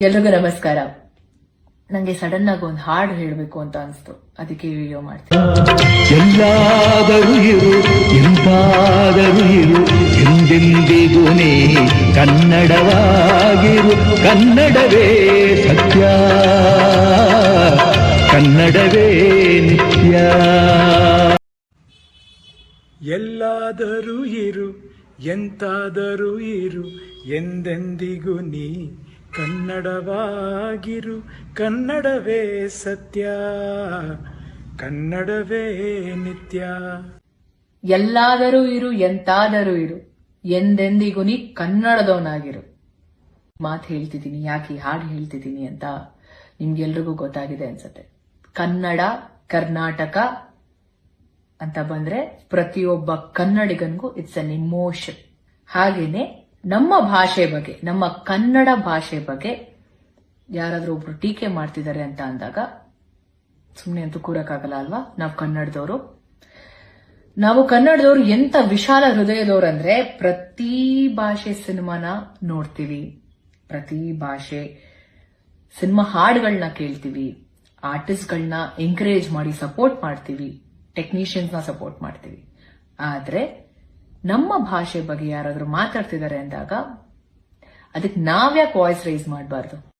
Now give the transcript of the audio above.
ಎಲ್ರಿಗೂ ನಮಸ್ಕಾರ. ನಂಗೆ ಸಡನ್ ಆಗಿ ಒಂದು ಹಾಡು ಹೇಳಬೇಕು ಅಂತ ಅನಿಸ್ತು, ಅದಕ್ಕೆ ವಿಡಿಯೋ ಮಾಡ್ತೀನಿ. ಎಲ್ಲಾದರೂ ಇರು ಎಂದಾದರೂ ಇರು ಎಂದೆಂದಿಗೂ ನೀ ಕನ್ನಡವಾಗಿರು, ಕನ್ನಡವೇ ಸತ್ಯ, ಕನ್ನಡವೇ ನಿತ್ಯ. ಎಲ್ಲಾದರೂ ಇರು ಎಂತಾದರೂ ಇರು ಎಂದೆಂದಿಗೂ ನೀ ಕನ್ನಡವಾಗಿರು, ಕನ್ನಡವೇ ಸತ್ಯ, ಕನ್ನಡವೇ ನಿತ್ಯ. ಎಲ್ಲಾದರೂ ಇರು ಎಂತಾದರೂ ಇರು ಎಂದೆಂದಿಗೂ ನೀ ಕನ್ನಡದವನಾಗಿರು. ಮಾತು ಹೇಳ್ತಿದ್ದೀನಿ, ಯಾಕೆ ಹಾಡು ಹೇಳ್ತಿದ್ದೀನಿ ಅಂತ ನಿಮ್ಗೆಲ್ರಿಗೂ ಗೊತ್ತಾಗಿದೆ ಅನ್ಸತ್ತೆ. ಕನ್ನಡ, ಕರ್ನಾಟಕ ಅಂತ ಬಂದ್ರೆ ಪ್ರತಿಯೊಬ್ಬ ಕನ್ನಡಿಗನಿಗೂ ಇಟ್ಸ್ ಅನ್ ಇಮೋಷನ್. ಹಾಗೇನೆ ನಮ್ಮ ಭಾಷೆ ಬಗ್ಗೆ, ನಮ್ಮ ಕನ್ನಡ ಭಾಷೆ ಬಗ್ಗೆ ಯಾರಾದ್ರೂ ಒಬ್ರು ಟೀಕೆ ಮಾಡ್ತಿದ್ದಾರೆ ಅಂತ ಅಂದಾಗ ಸುಮ್ಮನೆ ಅಂತೂ ಕೂರಕ್ಕಾಗಲ್ಲ ಅಲ್ವಾ. ನಾವು ಕನ್ನಡದವರು ಎಂತ ವಿಶಾಲ ಹೃದಯದವ್ರು ಅಂದ್ರೆ ಪ್ರತಿ ಭಾಷೆ ಸಿನಿಮಾನ ನೋಡ್ತೀವಿ, ಪ್ರತಿ ಭಾಷೆ ಸಿನಿಮಾ ಹಾಡುಗಳನ್ನ ಕೇಳ್ತೀವಿ, ಆರ್ಟಿಸ್ಟ್ಗಳನ್ನ ಎಂಕರೇಜ್ ಮಾಡಿ ಸಪೋರ್ಟ್ ಮಾಡ್ತೀವಿ, ಟೆಕ್ನಿಷಿಯನ್ಸ್ ನ ಸಪೋರ್ಟ್ ಮಾಡ್ತೀವಿ. ಆದ್ರೆ ನಮ್ಮ ಭಾಷೆ ಬಗ್ಗೆ ಯಾರಾದ್ರೂ ಮಾತಾಡ್ತಿದ್ದಾರೆ ಅಂದಾಗ ಅದಕ್ಕೆ ನಾವ್ಯಾಕೆ ವಾಯ್ಸ್ ರೈಸ್ ಮಾಡಬಾರ್ದು?